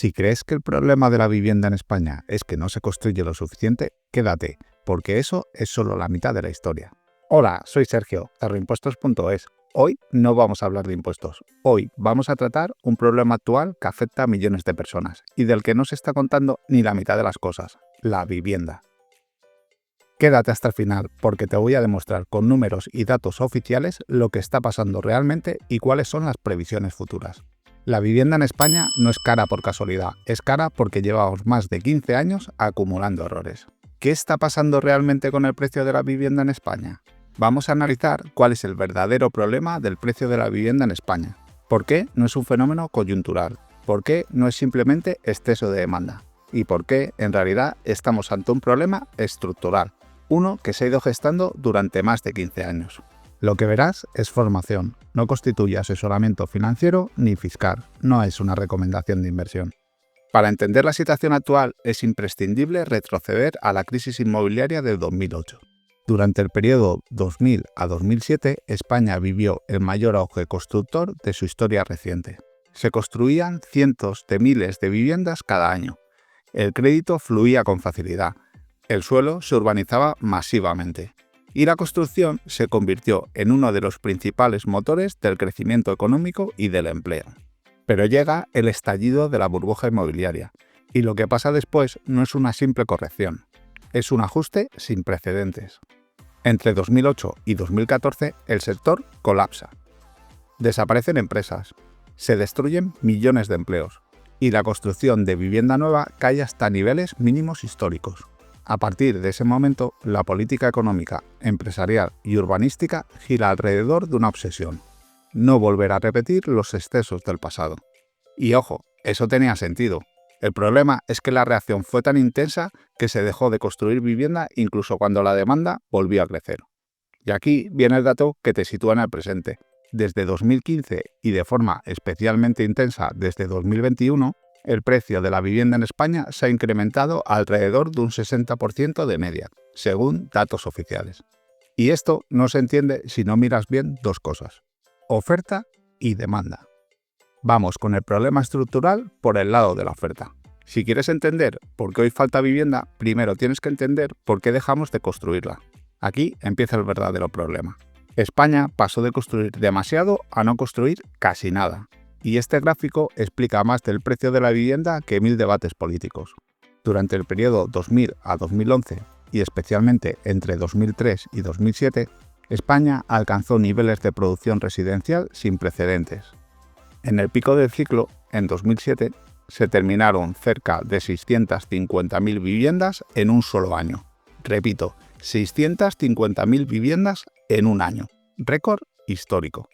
Si crees que el problema de la vivienda en España es que no se construye lo suficiente, quédate, porque eso es solo la mitad de la historia. Hola, soy Sergio, cerroimpuestos.es. Hoy no vamos a hablar de impuestos. Hoy vamos a tratar un problema actual que afecta a millones de personas y del que no se está contando ni la mitad de las cosas: la vivienda. Quédate hasta el final porque te voy a demostrar con números y datos oficiales lo que está pasando realmente y cuáles son las previsiones futuras. La vivienda en España no es cara por casualidad, es cara porque llevamos más de 15 años acumulando errores. ¿Qué está pasando realmente con el precio de la vivienda en España? Vamos a analizar cuál es el verdadero problema del precio de la vivienda en España. ¿Por qué no es un fenómeno coyuntural? ¿Por qué no es simplemente exceso de demanda? ¿Y por qué, en realidad, estamos ante un problema estructural? Uno que se ha ido gestando durante más de 15 años. Lo que verás es formación, no constituye asesoramiento financiero ni fiscal, no es una recomendación de inversión. Para entender la situación actual es imprescindible retroceder a la crisis inmobiliaria del 2008. Durante el periodo 2000 a 2007, España vivió el mayor auge constructor de su historia reciente. Se construían cientos de miles de viviendas cada año. El crédito fluía con facilidad. El suelo se urbanizaba masivamente. Y la construcción se convirtió en uno de los principales motores del crecimiento económico y del empleo. Pero llega el estallido de la burbuja inmobiliaria, y lo que pasa después no es una simple corrección, es un ajuste sin precedentes. Entre 2008 y 2014 el sector colapsa. Desaparecen empresas, se destruyen millones de empleos, y la construcción de vivienda nueva cae hasta niveles mínimos históricos. A partir de ese momento, la política económica, empresarial y urbanística gira alrededor de una obsesión: no volver a repetir los excesos del pasado. Y ojo, eso tenía sentido. El problema es que la reacción fue tan intensa que se dejó de construir vivienda incluso cuando la demanda volvió a crecer. Y aquí viene el dato que te sitúa en el presente. Desde 2015 y de forma especialmente intensa desde 2021, el precio de la vivienda en España se ha incrementado alrededor de un 60% de media, según datos oficiales. Y esto no se entiende si no miras bien dos cosas: oferta y demanda. Vamos con el problema estructural por el lado de la oferta. Si quieres entender por qué hoy falta vivienda, primero tienes que entender por qué dejamos de construirla. Aquí empieza el verdadero problema. España pasó de construir demasiado a no construir casi nada. Y este gráfico explica más del precio de la vivienda que 1000 debates políticos. Durante el periodo 2000 a 2011, y especialmente entre 2003 y 2007, España alcanzó niveles de producción residencial sin precedentes. En el pico del ciclo, en 2007, se terminaron cerca de 650.000 viviendas en un solo año. Repito, 650.000 viviendas en un año. Récord histórico.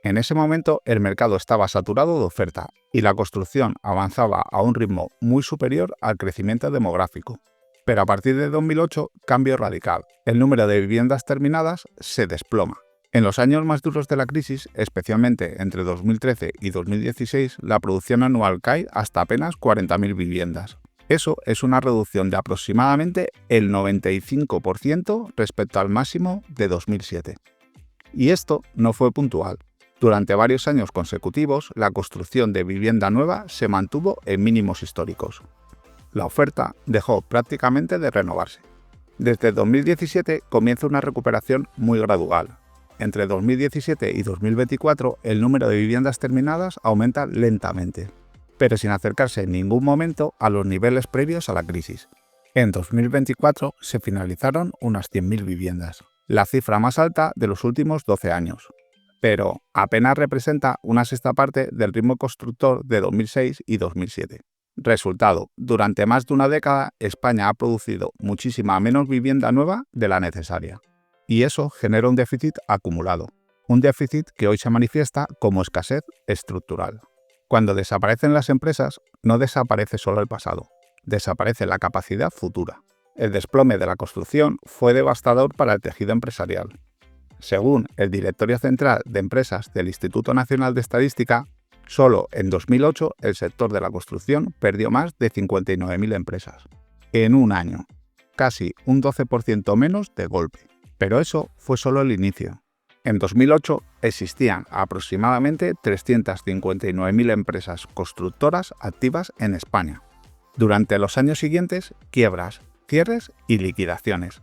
En ese momento el mercado estaba saturado de oferta y la construcción avanzaba a un ritmo muy superior al crecimiento demográfico. Pero a partir de 2008, cambio radical. El número de viviendas terminadas se desploma. En los años más duros de la crisis, especialmente entre 2013 y 2016, la producción anual cae hasta apenas 40.000 viviendas. Eso es una reducción de aproximadamente el 95% respecto al máximo de 2007. Y esto no fue puntual. Durante varios años consecutivos, la construcción de vivienda nueva se mantuvo en mínimos históricos. La oferta dejó prácticamente de renovarse. Desde 2017 comienza una recuperación muy gradual. Entre 2017 y 2024 el número de viviendas terminadas aumenta lentamente, pero sin acercarse en ningún momento a los niveles previos a la crisis. En 2024 se finalizaron unas 100.000 viviendas, la cifra más alta de los últimos 12 años. Pero apenas representa una sexta parte del ritmo constructor de 2006 y 2007. Resultado: durante más de una década, España ha producido muchísima menos vivienda nueva de la necesaria. Y eso genera un déficit acumulado. Un déficit que hoy se manifiesta como escasez estructural. Cuando desaparecen las empresas, no desaparece solo el pasado, desaparece la capacidad futura. El desplome de la construcción fue devastador para el tejido empresarial. Según el Directorio Central de Empresas del Instituto Nacional de Estadística, solo en 2008 el sector de la construcción perdió más de 59.000 empresas. En un año, casi un 12% menos de golpe. Pero eso fue solo el inicio. En 2008 existían aproximadamente 359.000 empresas constructoras activas en España. Durante los años siguientes, quiebras, cierres y liquidaciones.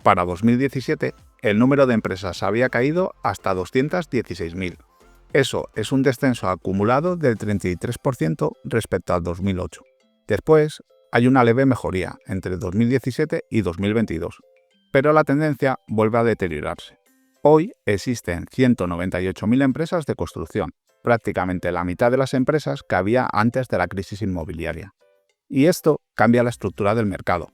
Para 2017, el número de empresas había caído hasta 216.000. Eso es un descenso acumulado del 33% respecto al 2008. Después, hay una leve mejoría entre 2017 y 2022, pero la tendencia vuelve a deteriorarse. Hoy existen 198.000 empresas de construcción, prácticamente la mitad de las empresas que había antes de la crisis inmobiliaria. Y esto cambia la estructura del mercado.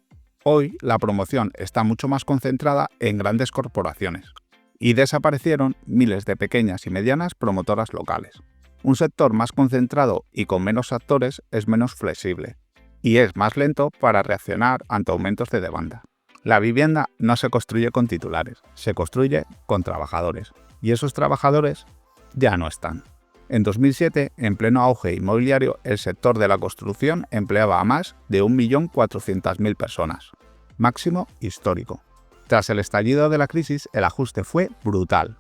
Hoy la promoción está mucho más concentrada en grandes corporaciones y desaparecieron miles de pequeñas y medianas promotoras locales. Un sector más concentrado y con menos actores es menos flexible y es más lento para reaccionar ante aumentos de demanda. La vivienda no se construye con titulares, se construye con trabajadores y esos trabajadores ya no están. En 2007, en pleno auge inmobiliario, el sector de la construcción empleaba a más de 1.400.000 personas, máximo histórico. Tras el estallido de la crisis, el ajuste fue brutal.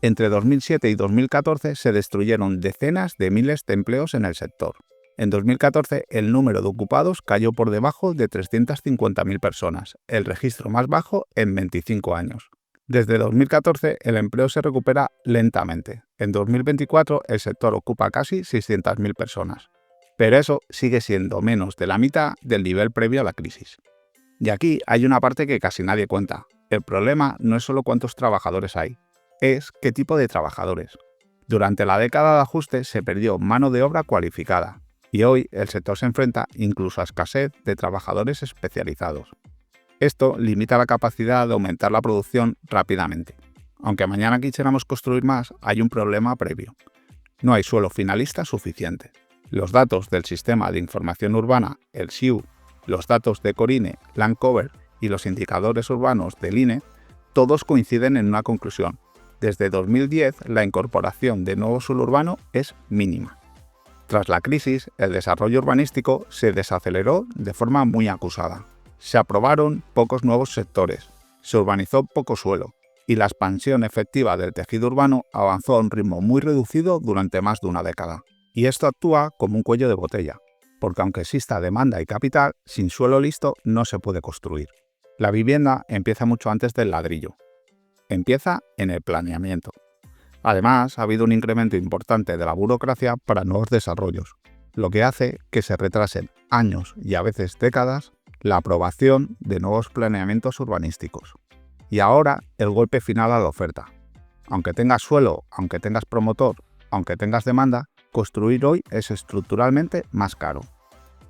Entre 2007 y 2014 se destruyeron decenas de miles de empleos en el sector. En 2014, el número de ocupados cayó por debajo de 350.000 personas, el registro más bajo en 25 años. Desde 2014, el empleo se recupera lentamente. En 2024, el sector ocupa casi 600.000 personas. Pero eso sigue siendo menos de la mitad del nivel previo a la crisis. Y aquí hay una parte que casi nadie cuenta. El problema no es solo cuántos trabajadores hay, es qué tipo de trabajadores. Durante la década de ajuste se perdió mano de obra cualificada, y hoy el sector se enfrenta incluso a escasez de trabajadores especializados. Esto limita la capacidad de aumentar la producción rápidamente. Aunque mañana quisiéramos construir más, hay un problema previo. No hay suelo finalista suficiente. Los datos del Sistema de Información Urbana, el SIU, los datos de Corine, Landcover y los indicadores urbanos del INE, todos coinciden en una conclusión. Desde 2010, la incorporación de nuevo suelo urbano es mínima. Tras la crisis, el desarrollo urbanístico se desaceleró de forma muy acusada. Se aprobaron pocos nuevos sectores, se urbanizó poco suelo y la expansión efectiva del tejido urbano avanzó a un ritmo muy reducido durante más de una década. Y esto actúa como un cuello de botella, porque aunque exista demanda y capital, sin suelo listo no se puede construir. La vivienda empieza mucho antes del ladrillo. Empieza en el planeamiento. Además, ha habido un incremento importante de la burocracia para nuevos desarrollos, lo que hace que se retrasen años y a veces décadas la aprobación de nuevos planeamientos urbanísticos. Y ahora el golpe final a la oferta. Aunque tengas suelo, aunque tengas promotor, aunque tengas demanda, construir hoy es estructuralmente más caro.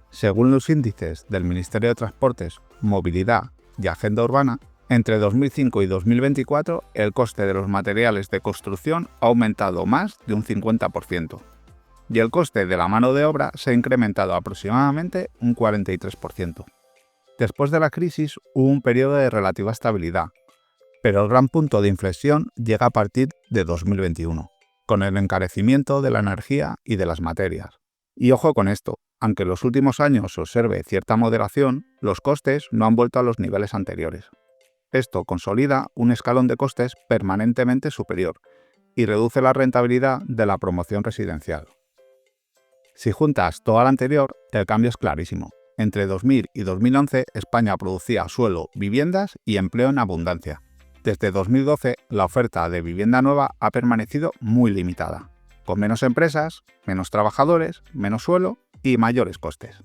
Según los índices del Ministerio de Transportes, Movilidad y Agenda Urbana, entre 2005 y 2024 el coste de los materiales de construcción ha aumentado más de un 50%. Y el coste de la mano de obra se ha incrementado aproximadamente un 43%. Después de la crisis hubo un periodo de relativa estabilidad, pero el gran punto de inflexión llega a partir de 2021, con el encarecimiento de la energía y de las materias. Y ojo con esto, aunque en los últimos años se observe cierta moderación, los costes no han vuelto a los niveles anteriores. Esto consolida un escalón de costes permanentemente superior y reduce la rentabilidad de la promoción residencial. Si juntas todo lo anterior, el cambio es clarísimo. Entre 2000 y 2011, España producía suelo, viviendas y empleo en abundancia. Desde 2012, la oferta de vivienda nueva ha permanecido muy limitada, con menos empresas, menos trabajadores, menos suelo y mayores costes.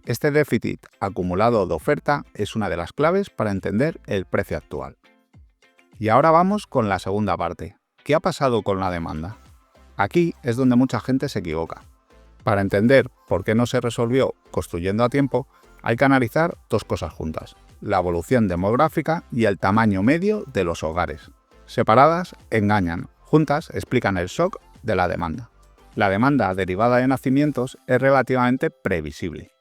Este déficit acumulado de oferta es una de las claves para entender el precio actual. Y ahora vamos con la segunda parte. ¿Qué ha pasado con la demanda? Aquí es donde mucha gente se equivoca. Para entender por qué no se resolvió construyendo a tiempo, hay que analizar dos cosas juntas: la evolución demográfica y el tamaño medio de los hogares. Separadas engañan, juntas explican el shock de la demanda. La demanda derivada de nacimientos es relativamente previsible.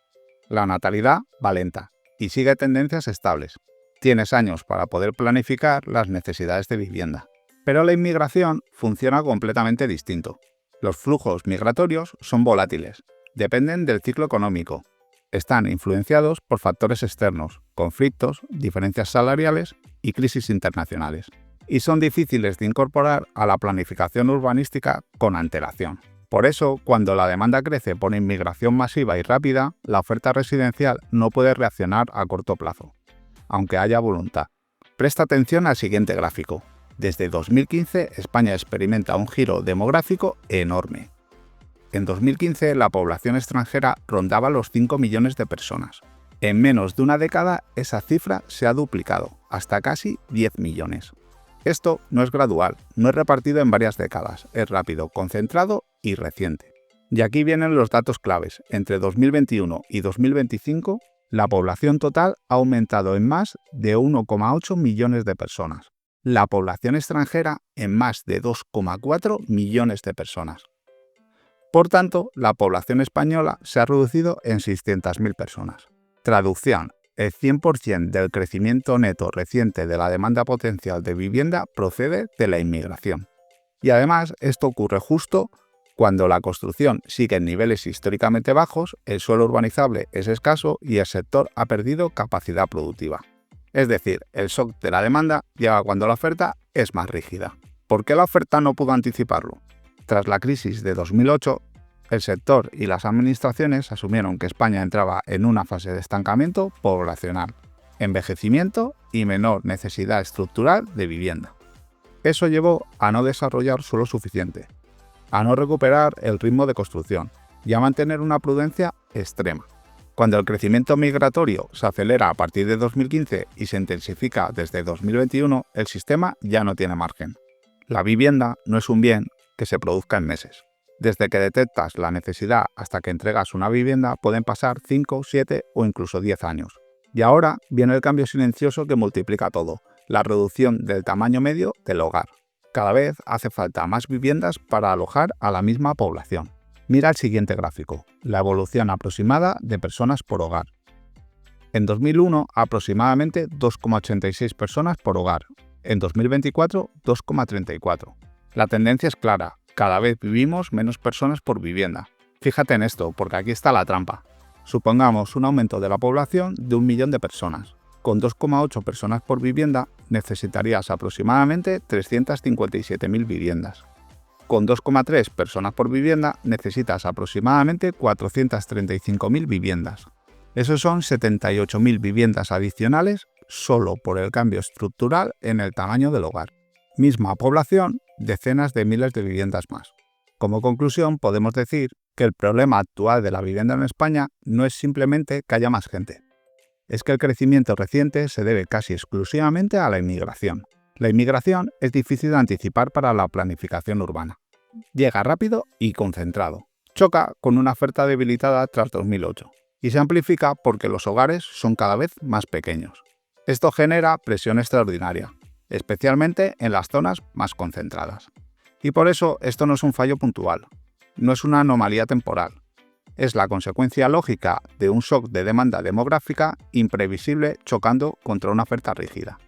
La natalidad va lenta y sigue tendencias estables. Tienes años para poder planificar las necesidades de vivienda. Pero la inmigración funciona completamente distinto. Los flujos migratorios son volátiles, dependen del ciclo económico. Están influenciados por factores externos, conflictos, diferencias salariales y crisis internacionales. y son difíciles de incorporar a la planificación urbanística con antelación. Por eso, cuando la demanda crece por inmigración masiva y rápida, la oferta residencial no puede reaccionar a corto plazo, aunque haya voluntad. Presta atención al siguiente gráfico. Desde 2015, España experimenta un giro demográfico enorme. En 2015, la población extranjera rondaba los 5 millones de personas. En menos de una década, esa cifra se ha duplicado, hasta casi 10 millones. Esto no es gradual, no es repartido en varias décadas, es rápido, concentrado y reciente. Y aquí vienen los datos claves. Entre 2021 y 2025, la población total ha aumentado en más de 1,8 millones de personas. La población extranjera en más de 2,4 millones de personas. Por tanto, la población española se ha reducido en 600.000 personas. Traducción: el 100% del crecimiento neto reciente de la demanda potencial de vivienda procede de la inmigración. Y además, esto ocurre justo cuando la construcción sigue en niveles históricamente bajos, el suelo urbanizable es escaso y el sector ha perdido capacidad productiva. Es decir, el shock de la demanda llega cuando la oferta es más rígida. ¿Por qué la oferta no pudo anticiparlo? Tras la crisis de 2008, el sector y las administraciones asumieron que España entraba en una fase de estancamiento poblacional, envejecimiento y menor necesidad estructural de vivienda. Eso llevó a no desarrollar suelo suficiente, a no recuperar el ritmo de construcción y a mantener una prudencia extrema. Cuando el crecimiento migratorio se acelera a partir de 2015 y se intensifica desde 2021, el sistema ya no tiene margen. La vivienda no es un bien que se produzca en meses. Desde que detectas la necesidad hasta que entregas una vivienda pueden pasar 5, 7 o incluso 10 años. Y ahora viene el cambio silencioso que multiplica todo, la reducción del tamaño medio del hogar. Cada vez hace falta más viviendas para alojar a la misma población. Mira el siguiente gráfico, la evolución aproximada de personas por hogar. En 2001, aproximadamente 2,86 personas por hogar. En 2024, 2,34. La tendencia es clara, cada vez vivimos menos personas por vivienda. Fíjate en esto, porque aquí está la trampa. Supongamos un aumento de la población de 1 millón de personas. Con 2,8 personas por vivienda, necesitarías aproximadamente 357.000 viviendas. Con 2,3 personas por vivienda, necesitas aproximadamente 435.000 viviendas. Esos son 78.000 viviendas adicionales solo por el cambio estructural en el tamaño del hogar. Misma población, decenas de miles de viviendas más. Como conclusión, podemos decir que el problema actual de la vivienda en España no es simplemente que haya más gente. Es que el crecimiento reciente se debe casi exclusivamente a la inmigración. La inmigración es difícil de anticipar para la planificación urbana. Llega rápido y concentrado. Choca con una oferta debilitada tras 2008 y se amplifica porque los hogares son cada vez más pequeños. Esto genera presión extraordinaria, especialmente en las zonas más concentradas. Y por eso esto no es un fallo puntual, no es una anomalía temporal. Es la consecuencia lógica de un shock de demanda demográfica imprevisible chocando contra una oferta rígida.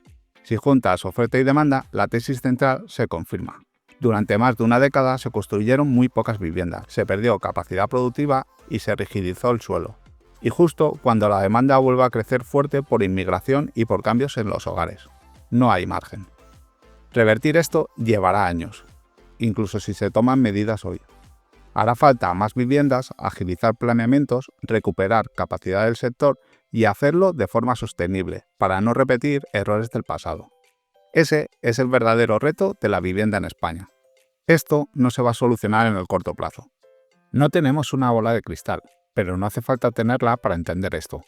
Si juntas oferta y demanda, la tesis central se confirma. Durante más de una década se construyeron muy pocas viviendas, se perdió capacidad productiva y se rigidizó el suelo. Y justo cuando la demanda vuelve a crecer fuerte por inmigración y por cambios en los hogares. No hay margen. Revertir esto llevará años, incluso si se toman medidas hoy. Hará falta más viviendas, agilizar planeamientos, recuperar capacidad del sector y hacerlo de forma sostenible, para no repetir errores del pasado. Ese es el verdadero reto de la vivienda en España. Esto no se va a solucionar en el corto plazo. No tenemos una bola de cristal, pero no hace falta tenerla para entender esto.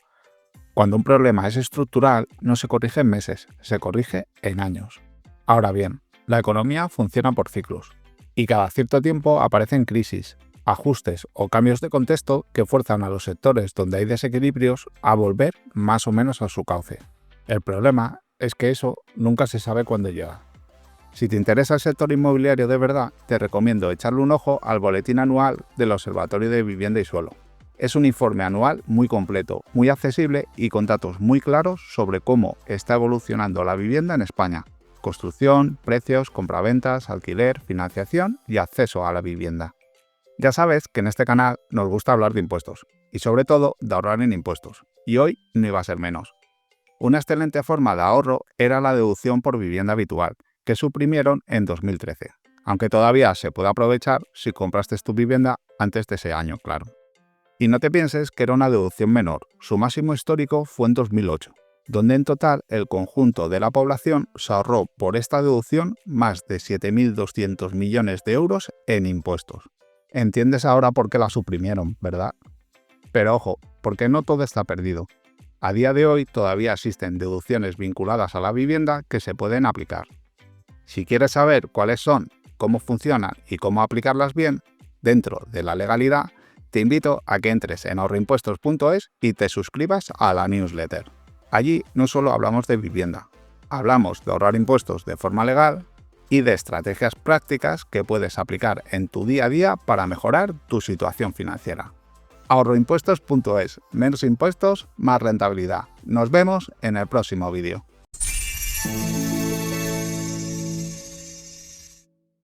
Cuando un problema es estructural, no se corrige en meses, se corrige en años. Ahora bien, la economía funciona por ciclos, y cada cierto tiempo aparecen crisis, ajustes o cambios de contexto que fuerzan a los sectores donde hay desequilibrios a volver más o menos a su cauce. El problema es que eso nunca se sabe cuándo llega. Si te interesa el sector inmobiliario de verdad, te recomiendo echarle un ojo al boletín anual del Observatorio de Vivienda y Suelo. Es un informe anual muy completo, muy accesible y con datos muy claros sobre cómo está evolucionando la vivienda en España. Construcción, precios, compraventas, alquiler, financiación y acceso a la vivienda. Ya sabes que en este canal nos gusta hablar de impuestos y sobre todo de ahorrar en impuestos. Y hoy no iba a ser menos. Una excelente forma de ahorro era la deducción por vivienda habitual, que suprimieron en 2013, aunque todavía se puede aprovechar si compraste tu vivienda antes de ese año, claro. Y no te pienses que era una deducción menor, su máximo histórico fue en 2008, donde en total el conjunto de la población se ahorró por esta deducción más de 7.200 millones de euros en impuestos. Entiendes ahora por qué la suprimieron, ¿verdad? Pero ojo, porque no todo está perdido. A día de hoy todavía existen deducciones vinculadas a la vivienda que se pueden aplicar. Si quieres saber cuáles son, cómo funcionan y cómo aplicarlas bien, dentro de la legalidad, te invito a que entres en ahorroimpuestos.es y te suscribas a la newsletter. Allí no solo hablamos de vivienda, hablamos de ahorrar impuestos de forma legal y de estrategias prácticas que puedes aplicar en tu día a día para mejorar tu situación financiera. Ahorroimpuestos.es, menos impuestos, más rentabilidad. Nos vemos en el próximo vídeo.